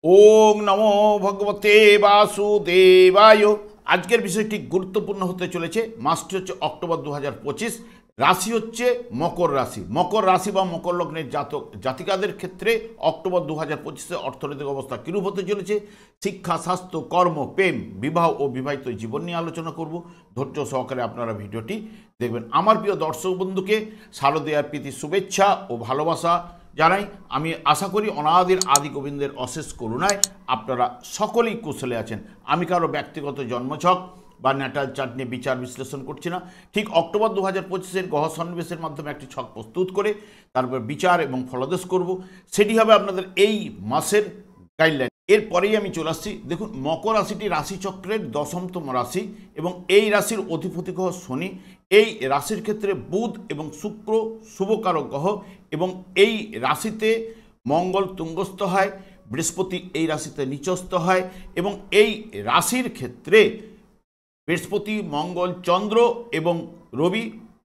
ওং নমো ভগবতে বাসুদেবায়। আজকের বিষয়টি গুরুত্বপূর্ণ হতে চলেছে। মাসটি হচ্ছে অক্টোবর 2025। রাশি হচ্ছে মকর রাশি। মকর রাশি বা মকর লগ্নের জাতক জাতিকাদের ক্ষেত্রে অক্টোবর 2025-এ অর্থনৈতিক অবস্থা কীরূপ হতে চলেছে, শিক্ষা, স্বাস্থ্য, কর্ম, প্রেম, বিবাহ ও বিবাহিত জীবন নিয়ে আলোচনা করব। ধৈর্য সহকারে আপনারা ভিডিওটি দেখবেন। আমার প্রিয় দর্শক বন্ধুকে শারদীয়ার প্রীতি শুভেচ্ছা ও ভালোবাসা জানাই। আমি আশা করি অনাদির আদি গোবিন্দের অশেষ করুণায় আপনারা সকলেই কুশলে আছেন। আমি কারো ব্যক্তিগত জন্মছক বা ন্যাটাল চার্ট নিয়ে বিচার বিশ্লেষণ করছি না। ঠিক অক্টোবর 2025-এর গ্রহ সন্নিবেশের মাধ্যমে একটি ছক প্রস্তুত করে তারপর বিচার এবং ফলাদেশ করব। সেটি হবে আপনাদের এই মাসের গাইডলাইন। এরপরেই আমি চলে আসছি। দেখুন, মকর রাশিটি রাশিচক্রের 10তম রাশি এবং এই রাশির অধিপতি গ্রহ শনি। এই রাশির ক্ষেত্রে বুধ এবং শুক্র শুভকারক গ্রহ এবং এই রাশিতে মঙ্গল তুঙ্গস্থ হয়, বৃহস্পতি এই রাশিতে নিচস্থ হয় এবং এই রাশির ক্ষেত্রে বৃহস্পতি, মঙ্গল, চন্দ্র এবং রবি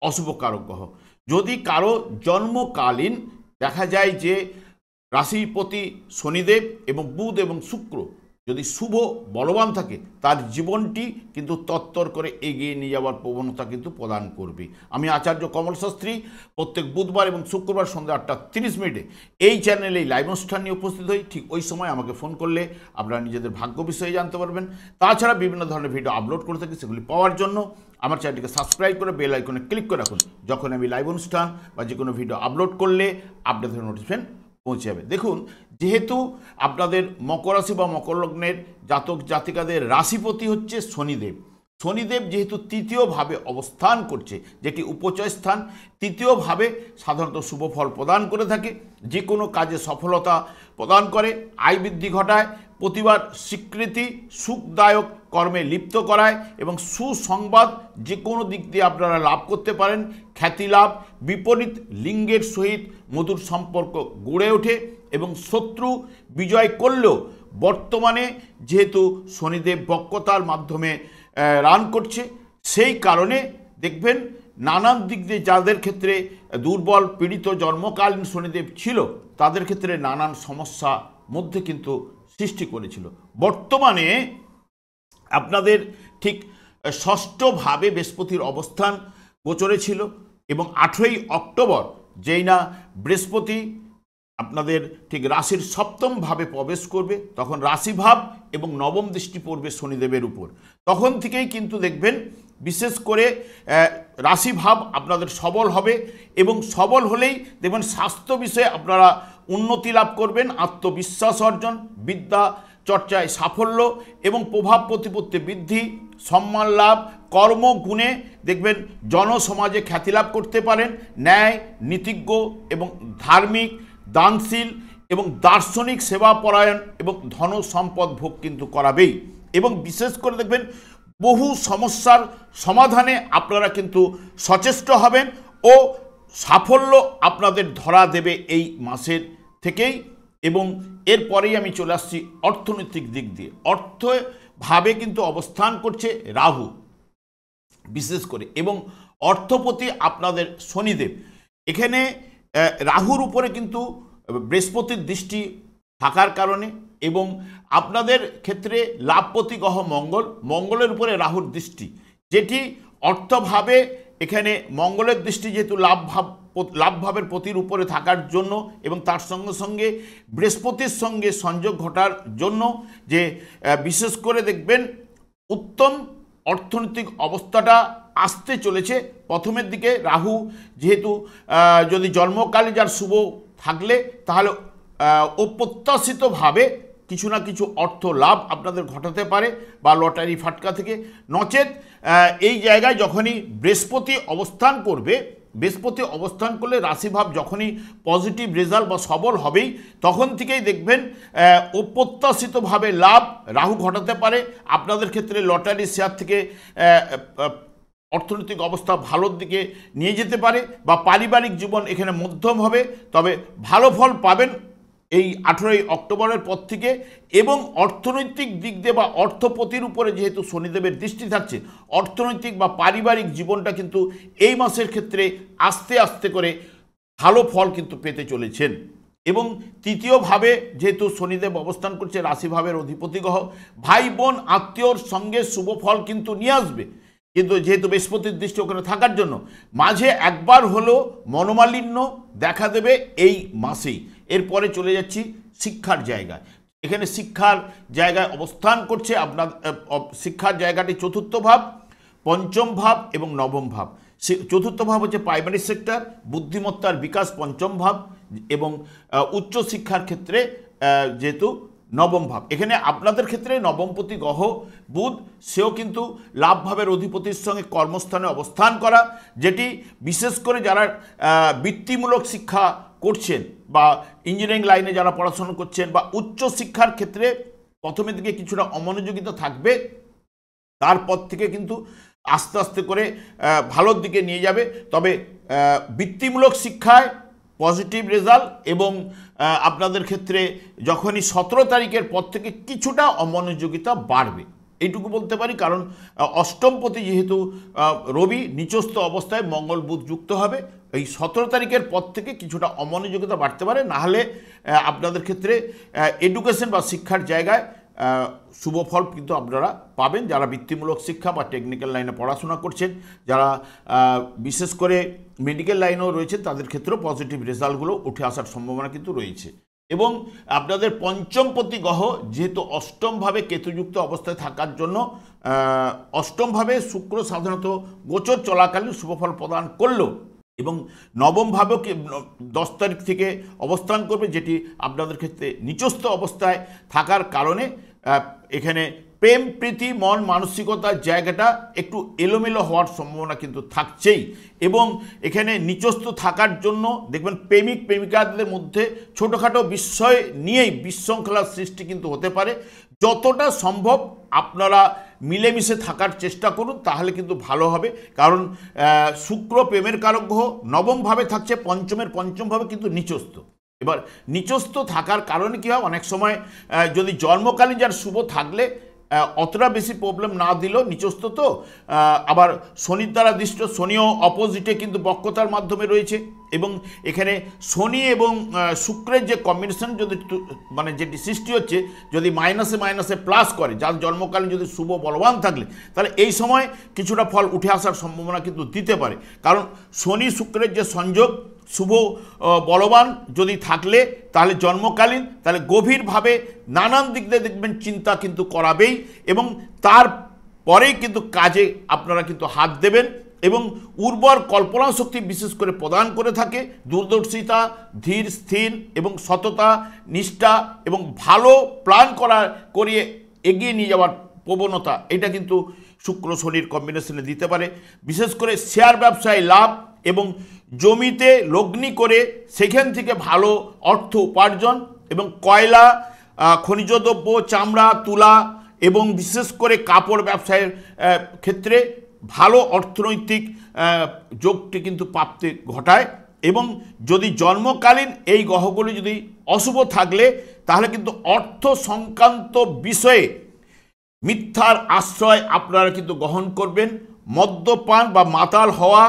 অশুভকারক গ্রহ। যদি কারো জন্মকালীন দেখা যায় যে রাশিপতি শনিদেব এবং বুধ এবং শুক্র যদি শুভ বলবান থাকে, তার জীবনটি কিন্তু তত্তর করে এগিয়ে নিয়ে যাওয়ার প্রবণতা কিন্তু প্রদান করবে। আমি আচার্য কমল শাস্ত্রী প্রত্যেক বুধবার এবং শুক্রবার সন্ধ্যা 8:30 এই চ্যানেলে এই লাইভ অনুষ্ঠান নিয়ে উপস্থিত হই। ঠিক ওই সময় আমাকে ফোন করলে আপনারা নিজেদের ভাগ্য বিষয়ে জানতে পারবেন। তাছাড়া বিভিন্ন ধরনের ভিডিও আপলোড করে থাকি, সেগুলি পাওয়ার জন্য আমার চ্যানেলটিকে সাবস্ক্রাইব করে বেল আইকনে ক্লিক করে রাখুন। যখন আমি লাইভ অনুষ্ঠান বা যে কোনো ভিডিও আপলোড করলে আপনাদের নোটিফিকেশন পৌঁছে যাবে। দেখুন, যেহেতু আপনাদের মকর রাশি বা মকর লগ্নের জাতক জাতিকাদের রাশিপতি হচ্ছে শনিদেব। শনিদেব যেহেতু তৃতীয়ভাবে অবস্থান করছে, যেটি উপচয় স্থান, তৃতীয়ভাবে সাধারণত শুভ ফল প্রদান করে থাকে, যে কোনো কাজে সফলতা প্রদান করে, আয় বৃদ্ধি ঘটায়, প্রতিবার স্বীকৃতি, সুখদায়ক কর্মে লিপ্ত করায় এবং সুসংবাদ যে কোনো দিক দিয়ে আপনারা লাভ করতে পারেন। খ্যাতি লাভ, বিপরীত লিঙ্গের সহিত মধুর সম্পর্ক গড়ে ওঠে এবং শত্রু বিজয় করলেও বর্তমানে যেহেতু শনিদেব বক্রতার মাধ্যমে রান করছে, সেই কারণে দেখবেন নানান দিক দিয়ে যাদের ক্ষেত্রে দুর্বল পীড়িত জন্মকালীন শনিদেব ছিল, তাদের ক্ষেত্রে নানান সমস্যা মধ্যে কিন্তু সৃষ্টি করেছিল। বর্তমানে আপনাদের ঠিক ষষ্ঠভাবে বৃহস্পতির অবস্থান গোচরে ছিল এবং 8ই অক্টোবর যেই না বৃহস্পতি আপনাদের ঠিক রাশির 7ম ভাবে প্রবেশ করবে, তখন রাশিভাব এবং নবম দৃষ্টি পড়বে শনিদেবের উপর। তখন থেকেই কিন্তু দেখবেন বিশেষ করে রাশিভাব আপনাদের সবল হবে এবং সবল হলেই দেখবেন স্বাস্থ্য বিষয়ে আপনারা উন্নতি লাভ করবেন, আত্মবিশ্বাস অর্জন, বিদ্যা চর্চায় সাফল্য এবং প্রভাব প্রতিপত্তি বৃদ্ধি, সম্মান লাভ, কর্মগুণে দেখবেন জনসমাজে খ্যাতি লাভ করতে পারেন, ন্যায়, নীতিজ্ঞ এবং ধার্মিক, দানশীল এবং দার্শনিক, সেবাপরায়ণ এবং ধন সম্পদ ভোগ কিন্তু করাবেই। এবং বিশেষ করে দেখবেন বহু সমস্যার সমাধানে আপনারা কিন্তু সচেষ্ট হবেন ও সাফল্য আপনাদের ধরা দেবে এই মাসের থেকেই। এবং এরপরেই আমি চলে আসছি অর্থনৈতিক দিক দিয়ে। অর্থভাবে কিন্তু অবস্থান করছে রাহু বিশেষ করে, এবং অর্থপতি আপনাদের শনিদেব। এখানে রাহুর উপরে কিন্তু বৃহস্পতির দৃষ্টি থাকার কারণে এবং আপনাদের ক্ষেত্রে লাভপতি গ্রহ মঙ্গল, মঙ্গলের উপরে রাহুর দৃষ্টি, যেটি অর্থভাবে এখানে মঙ্গলের দৃষ্টি যেহেতু লাভভাবের পতির উপরে থাকার জন্য এবং তার সঙ্গে সঙ্গে বৃহস্পতির সঙ্গে সংযোগ ঘটার জন্য যে বিশেষ করে দেখবেন উত্তম অর্থনৈতিক অবস্থাটা আসতে চলেছে। প্রথমের দিকে রাহু যেহেতু যদি জন্মকালে যার শুভ থাকলে তাহলে অপ্রত্যাশিতভাবে কিছু না কিছু অর্থ লাভ আপনাদের ঘটাতে পারে বা লটারি ফাটকা থেকে, নচেত এই জায়গায় যখনই বৃহস্পতি অবস্থান করবে, বৃহস্পতি অবস্থান করলে রাশিভাব যখনই পজিটিভ রেজাল্ট বা সবল হবেই, তখন থেকেই দেখবেন অপ্রত্যাশিতভাবে লাভ রাহু ঘটাতে পারে। আপনাদের ক্ষেত্রে লটারি শেয়ার থেকে অর্থনৈতিক অবস্থা ভালোর দিকে নিয়ে যেতে পারে বা পারিবারিক জীবন এখানে মধ্যম হবে, তবে ভালো ফল পাবেন এই 18ই অক্টোবরের পর থেকে। এবং অর্থনৈতিক দিক দিয়ে বা অর্থপতির উপরে যেহেতু শনিদেবের দৃষ্টি থাকছে, অর্থনৈতিক বা পারিবারিক জীবনটা কিন্তু এই মাসের ক্ষেত্রে আস্তে আস্তে করে ভালো ফল কিন্তু পেতে চলেছেন। এবং তৃতীয়ভাবে যেহেতু শনিদেব অবস্থান করছে রাশিভাবের অধিপতি গ্রহ, ভাই বোন আত্মীয়র সঙ্গে শুভ ফল কিন্তু নিয়ে আসবে। কিন্তু যেহেতু বৃহস্পতির দৃষ্টি ওখানে থাকার জন্য মাঝে একবার হলেও মনোমালিন্য দেখা দেবে এই মাসেই। এরপরে চলে যাচ্ছি শিক্ষার জায়গায়। এখানে শিক্ষার জায়গায় অবস্থান করছে আপনার শিক্ষার জায়গাটি চতুর্থ ভাব, পঞ্চম ভাব এবং নবম ভাব। চতুর্থ ভাব হচ্ছে প্রাইমারি সেক্টর, বুদ্ধিমত্তার বিকাশ পঞ্চম ভাব, এবং উচ্চ শিক্ষার ক্ষেত্রে যেহেতু নবম ভাব। এখানে আপনাদের ক্ষেত্রে নবমপতি গ্রহ বুধ, সেও কিন্তু লাভ ভাবের অধিপতির সঙ্গে কর্মস্থানে অবস্থান করা, যেটি বিশেষ করে যারা বৃত্তিমূলক শিক্ষা করছেন বা ইঞ্জিনিয়ারিং লাইনে যারা পড়াশোনা করছেন বা উচ্চ শিক্ষার ক্ষেত্রে প্রথমের দিকে কিছুটা অমনোযোগিতা থাকবে, তারপর থেকে কিন্তু আস্তে আস্তে করে ভালোর দিকে নিয়ে যাবে। তবে বৃত্তিমূলক শিক্ষায় পজিটিভ রেজাল্ট, এবং আপনাদের ক্ষেত্রে যখনই 17 তারিখের পর থেকে কিছুটা অমনোযোগিতা বাড়বে, এইটুকু বলতে পারি। কারণ অষ্টমপতি যেহেতু রবি নিচস্থ অবস্থায় মঙ্গল বুধ যুক্ত হবে, এই 17 তারিখের পর থেকে কিছুটা অমনোযোগিতা বাড়তে পারে। নাহলে আপনাদের ক্ষেত্রে এডুকেশন বা শিক্ষার জায়গায় শুভ ফল কিন্তু আপনারা পাবেন। যারা বৃত্তিমূলক শিক্ষা বা টেকনিক্যাল লাইনে পড়াশোনা করছেন, যারা বিশেষ করে মেডিকেল লাইনেও রয়েছেন, তাদের ক্ষেত্রেও পজিটিভ রেজাল্টগুলো উঠে আসার সম্ভাবনা কিন্তু রয়েছে। এবং আপনাদের পঞ্চমপতি গ্রহ যেহেতু অষ্টমভাবে কেতুযুক্ত অবস্থায় থাকার জন্য অষ্টমভাবে শুক্র সাধারণত গোচর চলাকালীন শুভফল প্রদান করলো, এবং নবমভাবেও 10 তারিখ থেকে অবস্থান করবে, যেটি আপনাদের ক্ষেত্রে নিচস্থ অবস্থায় থাকার কারণে এখানে প্রেম প্রীতি মন মানসিকতার জায়গাটা একটু এলোমেলো হওয়ার সম্ভাবনা কিন্তু থাকছেই। এবং এখানে নিচস্থ থাকার জন্য দেখবেন প্রেমিক প্রেমিকাদের মধ্যে ছোটোখাটো বিষয় নিয়েই বিশৃঙ্খলার সৃষ্টি কিন্তু হতে পারে। যতটা সম্ভব আপনারা মিলেমিশে থাকার চেষ্টা করুন, তাহলে কিন্তু ভালো হবে। কারণ শুক্র প্রেমের কারক গ্রহ নবমভাবে থাকছে, পঞ্চমভাবে কিন্তু নিচস্থ। এবার নিচস্থ থাকার কারণে কী হয়, অনেক সময় যদি জন্মকালীন যার শুভ থাকলে অতটা বেশি প্রবলেম না দিলেও নিচস্থ তো আবার শনির দ্বারা দৃষ্ট, শনিও অপোজিটে কিন্তু বক্রতার মাধ্যমে রয়েছে। এবং এখানে শনি এবং শুক্রের যে কম্বিনেশন যদি মানে যেটি সৃষ্টি হচ্ছে, যদি মাইনাসে মাইনাসে প্লাস করে, যার জন্মকালীন যদি শুভ বলবান থাকলে, তাহলে এই সময় কিছুটা ফল উঠে আসার সম্ভাবনা কিন্তু দিতে পারে। কারণ শনি শুক্রের যে সংযোগ শুভ বলবান যদি থাকলে, তাহলে জন্মকালীন তাহলে গভীরভাবে নানান দিক দিয়ে দেখবেন চিন্তা কিন্তু করাবেই, এবং তারপরেই কিন্তু কাজে আপনারা কিন্তু হাত দেবেন। এবং উর্বর কল্পনা শক্তি বিশেষ করে প্রদান করে থাকে, দূরদর্শিতা, ধীর স্থির এবং সততা, নিষ্ঠা এবং ভালো প্ল্যান করিয়ে এগিয়ে নিয়ে যাওয়ার প্রবণতা, এটা কিন্তু শুক্র শনির কম্বিনেশনে দিতে পারে। বিশেষ করে শেয়ার ব্যবসায় লাভ এবং জমিতে লগ্নি করে সেখান থেকে ভালো অর্থ উপার্জন, এবং কয়লা, খনিজ দ্রব্য, চামড়া, তুলা এবং বিশেষ করে কাপড় ব্যবসায়ের ক্ষেত্রে ভালো অর্থনৈতিক যোগটি কিন্তু প্রাপ্তি ঘটায়। এবং যদি জন্মকালীন এই গ্রহগুলি যদি অশুভ থাকলে, তাহলে কিন্তু অর্থ সংক্রান্ত বিষয়ে মিথ্যার আশ্রয় আপনারা কিন্তু গ্রহণ করবেন, মদ্যপান বা মাতাল হওয়া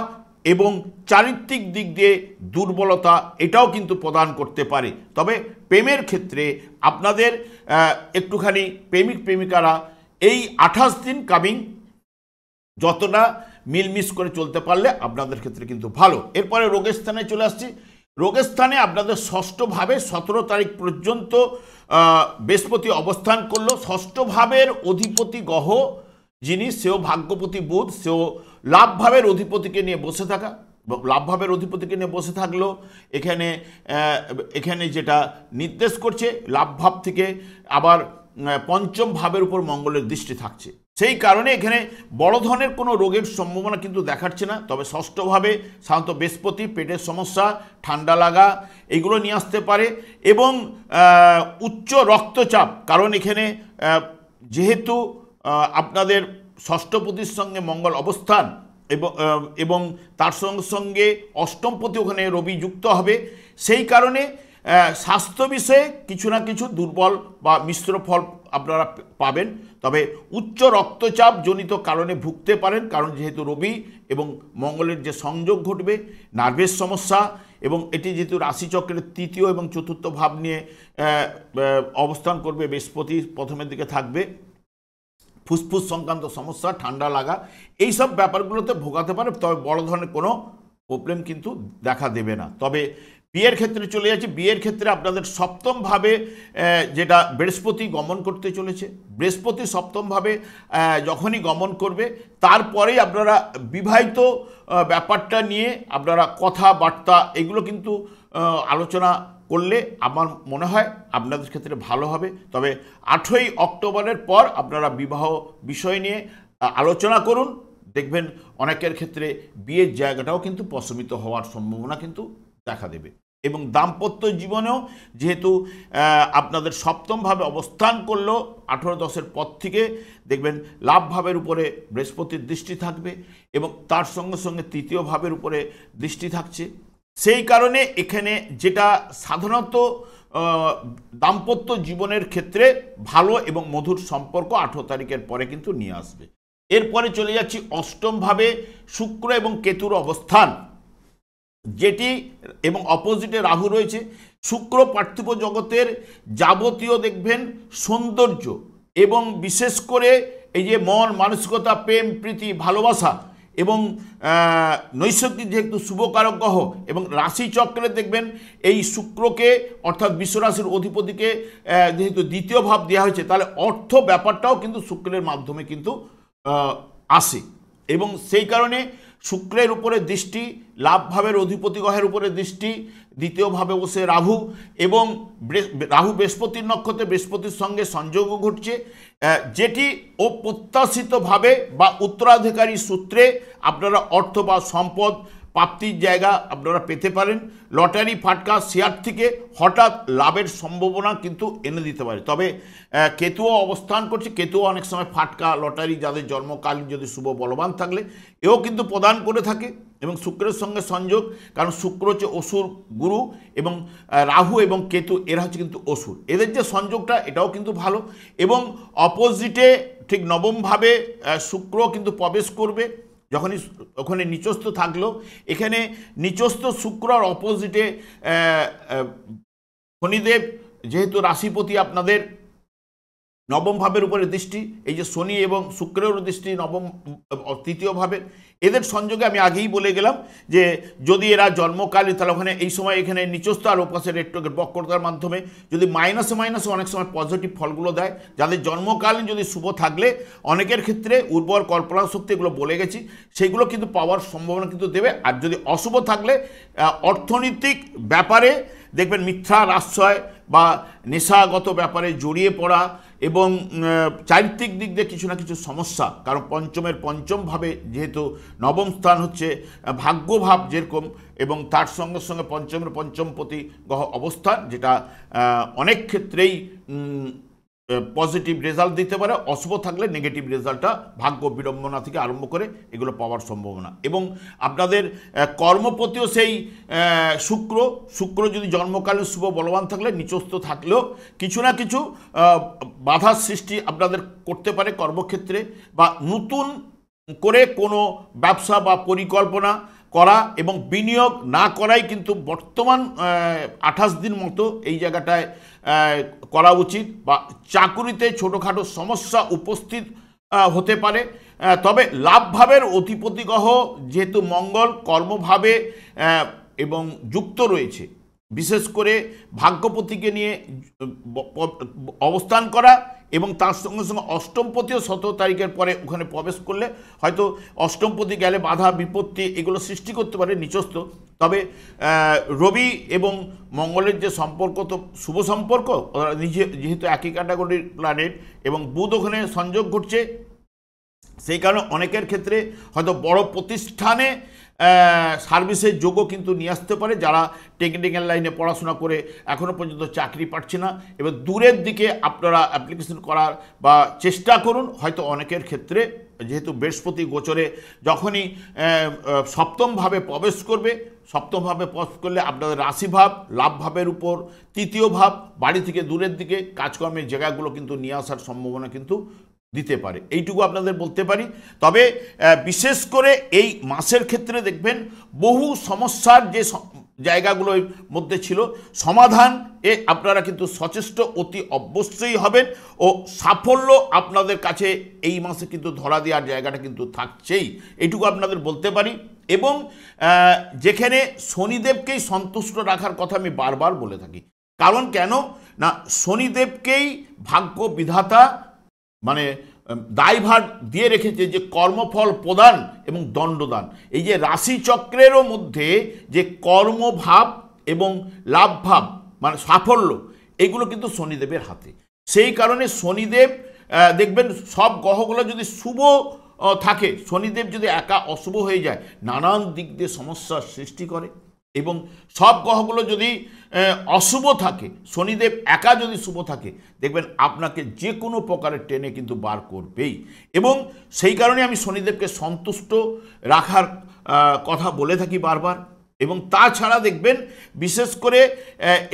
এবং চারিত্রিক দিক দিয়ে দুর্বলতা, এটাও কিন্তু প্রদান করতে পারে। তবে প্রেমের ক্ষেত্রে আপনাদের একটুখানি প্রেমিক প্রেমিকারা এই 28 দিন কামিং যতটা মিলমিশ করে চলতে পারলে আপনাদের ক্ষেত্রে কিন্তু ভালো। এরপরে রোগের স্থানে চলে আসছি। রোগের স্থানে আপনাদের ষষ্ঠভাবে 17 তারিখ পর্যন্ত বৃহস্পতি অবস্থান করলো। ষষ্ঠ ভাবের অধিপতি গ্রহ যিনি, সেও ভাগ্যপতি বুধ, সেও লাভ ভাবের অধিপতিকে নিয়ে বসে থাকা, লাভ ভাবের অধিপতিকে নিয়ে বসে থাকলো এখানে যেটা নির্দেশ করছে, লাভ ভাব থেকে আবার পঞ্চম ভাবের উপর মঙ্গলের দৃষ্টি থাকছে। সেই কারণে এখানে বড় ধরনের কোনো রোগের সম্ভাবনা কিন্তু দেখাচ্ছে না। তবে ষষ্ঠভাবে সাধারণত বৃহস্পতি পেটের সমস্যা, ঠান্ডা লাগা এগুলো নিয়ে আসতে পারে, এবং উচ্চ রক্তচাপ, কারণ এখানে যেহেতু আপনাদের ষষ্ঠপতির সঙ্গে মঙ্গল অবস্থান এবং তার সঙ্গে সঙ্গে অষ্টমপতি ওখানে রবি যুক্ত হবে, সেই কারণে স্বাস্থ্য বিষয়ে কিছু না কিছু দুর্বল বা মিশ্র ফল আপনারা পাবেন। তবে উচ্চ রক্তচাপ জনিত কারণে ভুগতে পারেন, কারণ যেহেতু রবি এবং মঙ্গলের যে সংযোগ ঘটবে, নার্ভের সমস্যা এবং এটি যেহেতু রাশিচক্রের তৃতীয় এবং চতুর্থ ভাব নিয়ে অবস্থান করবে, বৃহস্পতি প্রথমের দিকে থাকবে, ফুসফুস সংক্রান্ত সমস্যা, ঠান্ডা লাগা, এইসব ব্যাপারগুলোতে ভোগাতে পারে, তবে বড় ধরনের কোনো প্রবলেম কিন্তু দেখা দেবে না। তবে বিয়ের ক্ষেত্রে চলে যাচ্ছে। বিয়ের ক্ষেত্রে আপনাদের সপ্তমভাবে যেটা বৃহস্পতি গমন করতে চলেছে, বৃহস্পতি সপ্তমভাবে যখনই গমন করবে তারপরেই আপনারা বিবাহিত ব্যাপারটা নিয়ে আপনারা কথাবার্তা এগুলো কিন্তু আলোচনা করলে আমার মনে হয় আপনাদের ক্ষেত্রে ভালো হবে। তবে 8ই অক্টোবরের পর আপনারা বিবাহ বিষয় নিয়ে আলোচনা করুন, দেখবেন অনেকের ক্ষেত্রে বিয়ের জায়গাটাও কিন্তু প্রশমিত হওয়ার সম্ভাবনা কিন্তু দেখা দেবে। এবং দাম্পত্য জীবনেও যেহেতু আপনাদের সপ্তমভাবে অবস্থান করলো 18-10-এর পর থেকে, দেখবেন লাভ ভাবের উপরে বৃহস্পতির দৃষ্টি থাকবে এবং তার সঙ্গে সঙ্গে তৃতীয় ভাবের উপরে দৃষ্টি থাকছে। সেই কারণে এখানে যেটা সাধারণত দাম্পত্য জীবনের ক্ষেত্রে ভালো এবং মধুর সম্পর্ক 18 তারিখের পরে কিন্তু নিয়ে আসবে। এরপরে চলে যাচ্ছি অষ্টমভাবে শুক্র এবং কেতুর অবস্থান, যেটি এবং অপোজিটে রাহু রয়েছে। শুক্র পার্থিব জগতের যাবতীয় দেখবেন সৌন্দর্য এবং বিশেষ করে এই যে মন মানসিকতা, প্রেম প্রীতি ভালোবাসা এবং নৈসর্গিক যেহেতু শুভকারক গ্রহ এবং রাশিচক্রে দেখবেন এই শুক্রকে অর্থাৎ বিশ্বরাশির অধিপতিকে যেহেতু দ্বিতীয় ভাব দেওয়া হয়েছে, তাহলে অর্থ ব্যাপারটাও কিন্তু শুক্রের মাধ্যমে কিন্তু আসে। এবং সেই কারণে শুক্রের উপরে দৃষ্টি, লাভ ভাবের অধিপতি গ্রহের উপরে দৃষ্টি, দ্বিতীয়ভাবে বসে রাহু এবং রাহু বৃহস্পতির নক্ষত্রে বৃহস্পতির সঙ্গে সংযোগও ঘটছে, যেটি অপ্রত্যাশিতভাবে বা উত্তরাধিকারী সূত্রে আপনারা অর্থ বা সম্পদ প্রাপ্তির জায়গা আপনারা পেতে পারেন। লটারি ফাটকা শেয়ার থেকে হঠাৎ লাভের সম্ভাবনা কিন্তু এনে দিতে পারে। তবে কেতুও অবস্থান করছে, কেতুও অনেক সময় ফাটকা লটারি যাদের জন্মকালীন যদি শুভ বলবান থাকলে এও কিন্তু প্রদান করে থাকে। এবং শুক্রের সঙ্গে সংযোগ, কারণ শুক্র হচ্ছে অসুর গুরু এবং রাহু এবং কেতু এরা হচ্ছে কিন্তু অসুর, এদের যে সংযোগটা এটাও কিন্তু ভালো। এবং অপোজিটে ঠিক নবমভাবে শুক্র কিন্তু প্রবেশ করবে, যখনই ওখানে নিচস্থ থাকলো, এখানে নিচস্থ শুক্র আর অপোজিটে শনিদেব, যেহেতু রাশিপতি আপনাদের নবম ভাবের উপরে দৃষ্টি, এই যে শনি এবং শুক্রের দৃষ্টি নবম তৃতীয় ভাবের, এদের সংযোগে আমি আগেই বলে গেলাম যে যদি এরা জন্মকালে, তাহলে ওখানে এই সময় এখানে নিচস্থ আর ওপাশে রেট্রোগেট বক্রতার মাধ্যমে যদি মাইনাসে অনেক সময় পজিটিভ ফলগুলো দেয়। যাদের জন্মকালীন যদি শুভ থাকলে অনেকের ক্ষেত্রে উর্বর কল্পনা শক্তি, এগুলো বলে গেছি, সেগুলো কিন্তু পাওয়ার সম্ভাবনা কিন্তু দেবে। আর যদি অশুভ থাকলে অর্থনৈতিক ব্যাপারে দেখবেন মিথ্যার আশ্রয় বা নেশাগত ব্যাপারে জড়িয়ে পড়া এবং চারিত্রিক দিক দিয়ে কিছু না কিছু সমস্যা, কারণ পঞ্চমের পঞ্চমভাবে যেহেতু নবম স্থান হচ্ছে ভাগ্যভাব যেরকম, এবং তার সঙ্গে সঙ্গে পঞ্চমের পঞ্চমপতি গ্রহ অবস্থান, যেটা অনেক ক্ষেত্রেই পজিটিভ রেজাল্ট দিতে পারে। অশুভ থাকলে নেগেটিভ রেজাল্টটা ভাগ্য বিড়ম্বনা থেকে আরম্ভ করে এগুলো পাওয়ার সম্ভাবনা। এবং আপনাদের কর্মপতিও সেই শুক্র যদি জন্মকালীন শুভ বলবান থাকলে নিচস্থ থাকলেও কিছু না কিছু বাধার সৃষ্টি আপনাদের করতে পারে কর্মক্ষেত্রে, বা নতুন করে কোনো ব্যবসা বা পরিকল্পনা করা এবং বিনিয়োগ না করাই কিন্তু বর্তমান 28 দিন মতো এই জায়গাটায় করা উচিত। বা চাকুরিতে ছোটোখাটো সমস্যা উপস্থিত হতে পারে। তবে লাভভাবের অধিপতি গ্রহ যেহেতু মঙ্গল কর্মভাবে এবং যুক্ত রয়েছে, বিশেষ করে ভাগ্যপতিকে নিয়ে অবস্থান করা এবং তার সঙ্গে সঙ্গে অষ্টমপতিও 17 তারিখের পরে ওখানে প্রবেশ করলে হয়তো অষ্টমপতি গেলে বাধা বিপত্তি এগুলো সৃষ্টি করতে পারে নিচস্থ। তবে রবি এবং মঙ্গলের যে সম্পর্ক তো শুভ সম্পর্ক, যেহেতু একই ক্যাটাগরির প্ল্যানেট এবং বুধ ওখানে সংযোগ ঘটছে, সেই কারণে অনেকের ক্ষেত্রে হয়তো বড় প্রতিষ্ঠানে সার্ভিসের যোগও কিন্তু নিয়ে আসতে পারে, যারা টেকনিক্যাল লাইনে পড়াশোনা করে এখনও পর্যন্ত চাকরি পাচ্ছে না। এবার দূরের দিকে আপনারা অ্যাপ্লিকেশন করার বা চেষ্টা করুন। হয়তো অনেকের ক্ষেত্রে যেহেতু বৃহস্পতি গোচরে যখনই সপ্তমভাবে প্রবেশ করবে, সপ্তমভাবে প্রবেশ করলে আপনাদের রাশিভাব লাভভাবের উপর তৃতীয় ভাব বাড়ি থেকে দূরের দিকে কাজকর্মের জায়গাগুলো কিন্তু নিয়ে আসার সম্ভাবনা কিন্তু দিতে পারে, এইটুকু আপনাদের বলতে পারি। তবে বিশেষ করে এই মাসের ক্ষেত্রে দেখবেন বহু সমস্যার যে জায়গাগুলোর মধ্যে ছিল, সমাধান এ আপনারা কিন্তু সচেষ্ট অতি অবশ্যই হবেন ও সাফল্য আপনাদের কাছে এই মাসে কিন্তু ধরা দেওয়ার জায়গাটা কিন্তু থাকছেই, এইটুকু আপনাদের বলতে পারি। এবং যেখানে শনিদেবকেই সন্তুষ্ট রাখার কথা আমি বারবার বলে থাকি, কারণ কেন না শনিদেবকেই ভাগ্য বিধাতা মানে দায়ভার দিয়ে রেখেছে যে কর্মফল প্রদান এবং দণ্ডদান। এই যে রাশিচক্রেরও মধ্যে যে কর্মভাব এবং লাভভাব মানে সাফল্য, এগুলো কিন্তু শনিদেবের হাতে। সেই কারণে শনিদেব দেখবেন সব গ্রহগুলো যদি শুভ থাকে, শনিদেব যদি একা অশুভ হয়ে যায় নানান দিক দিয়ে সমস্যার সৃষ্টি করে। এবং সব গ্রহগুলো যদি অশুভ থাকে, শনিদেব একা যদি শুভ থাকে, দেখবেন আপনাকে যে কোনো প্রকারের টেনে কিন্তু বার করবেই। এবং সেই কারণে আমি শনিদেবকে সন্তুষ্ট রাখার কথা বলে থাকি বারবার। এবং তাছাড়া দেখবেন বিশেষ করে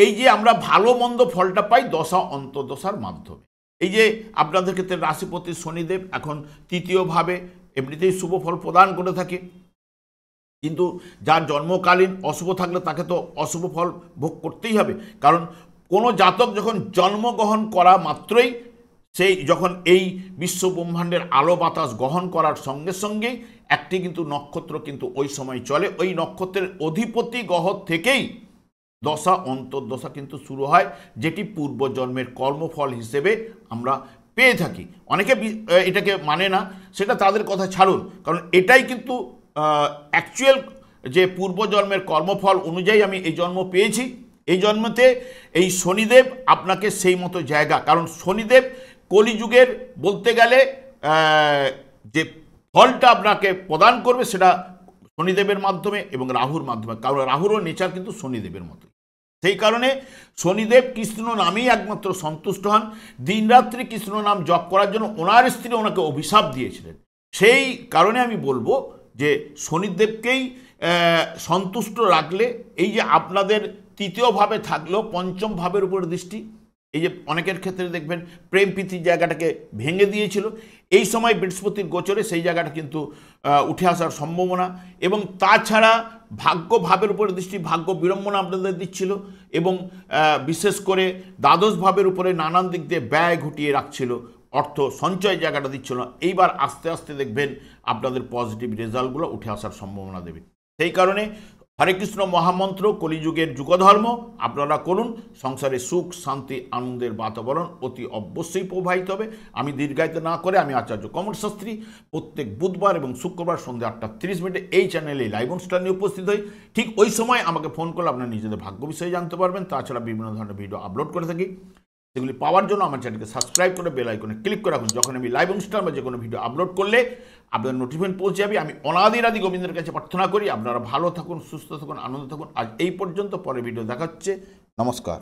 এই যে আমরা ভালো মন্দ ফলটা পাই দশা অন্তর্দশার মাধ্যমে। এই যে আপনাদের ক্ষেত্রে রাশিপতি শনিদেব এখন তৃতীয়ভাবে এমনিতেই শুভ ফল প্রদান করে থাকে, কিন্তু যার জন্মকালীন অশুভ থাকলে তাকে তো অশুভ ফল ভোগ করতেই হবে। কারণ কোনো জাতক যখন জন্মগ্রহণ করা মাত্রই সেই যখন এই বিশ্ব ব্রহ্মাণ্ডের আলো বাতাস গ্রহণ করার সঙ্গে সঙ্গেই একটি কিন্তু নক্ষত্র কিন্তু ওই সময় চলে, ওই নক্ষত্রের অধিপতি গ্রহ থেকেই দশা অন্তর্দশা কিন্তু শুরু হয়, যেটি পূর্বজন্মের কর্মফল হিসেবে আমরা পেয়ে থাকি। অনেকে এটাকে মানে না, সেটা তাদের কথা ছাড়ুন, কারণ এটাই কিন্তু অ্যাকচুয়াল যে পূর্বজন্মের কর্মফল অনুযায়ী আমি এই জন্ম পেয়েছি। এই জন্মতে এই শনিদেব আপনাকে সেই মতো জায়গা, কারণ শনিদেব কলিযুগের বলতে গেলে যে ফলটা আপনাকে প্রদান করবে সেটা শনিদেবের মাধ্যমে এবং রাহুর মাধ্যমে, কারণ রাহুরও নেচার কিন্তু শনিদেবের মতো। সেই কারণে শনিদেব কৃষ্ণ নামেই একমাত্র সন্তুষ্ট হন। দিনরাত্রি কৃষ্ণ নাম জপ করার জন্য ওনার স্ত্রী ওনাকে অভিশাপ দিয়েছিলেন। সেই কারণে আমি বলবো যে শনিদেবকেই সন্তুষ্ট রাখলে এই যে আপনাদের তৃতীয়ভাবে থাকলেও পঞ্চম ভাবের উপর দৃষ্টি, এই যে অনেকের ক্ষেত্রে দেখবেন প্রেম প্রীতির জায়গাটাকে ভেঙে দিয়েছিল, এই সময় বৃহস্পতির গোচরে সেই জায়গাটা কিন্তু উঠে আসার সম্ভাবনা। এবং তাছাড়া ভাগ্য ভাবের উপরে দৃষ্টি, ভাগ্য বিড়ম্বনা আপনাদের দিচ্ছিল এবং বিশেষ করে দ্বাদশ ভাবের উপরে নানান দিক দিয়ে ব্যয় ঘটিয়ে রাখছিল, অর্থ সঞ্চয় জায়গাটা দিচ্ছিল না। এইবার আস্তে আস্তে দেখবেন আপনাদের পজিটিভ রেজাল্টগুলো উঠে আসার সম্ভাবনা দেবে। সেই কারণে হরে কৃষ্ণ মহামন্ত্র কলিযুগের যুগধর্ম আপনারা করুন, সংসারে সুখ শান্তি আনন্দের বাতাবরণ অতি অবশ্যই প্রবাহিত হবে। আমি দীর্ঘায়িত না করে আমি আচার্য কমল শাস্ত্রী প্রত্যেক বুধবার এবং শুক্রবার সন্ধ্যা 8:30 এই চ্যানেলে লাইভ অনুষ্ঠান নিয়ে উপস্থিত হই। ঠিক ওই সময় আমাকে ফোন করলে আপনারা নিজেদের ভাগ্য বিষয়ে জানতে পারবেন। তাছাড়া বিভিন্ন ধরনের ভিডিও আপলোড করে থাকি, সেগুলি পাওয়ার জন্য আমার চ্যানেলকে সাবস্ক্রাইব করে বেল আইকনে ক্লিক করে রাখুন। যখন আমি লাইভ অনুষ্ঠান বা যে কোনো ভিডিও আপলোড করলে আপনাদের নোটিফিকেশন পৌঁছে যাবে। আমি অনাদিরাদি গোবিন্দের কাছে প্রার্থনা করি আপনারা ভালো থাকুন, সুস্থ থাকুন, আনন্দ থাকুন। আজ এই পর্যন্ত, পরে ভিডিও দেখাচ্ছে। নমস্কার।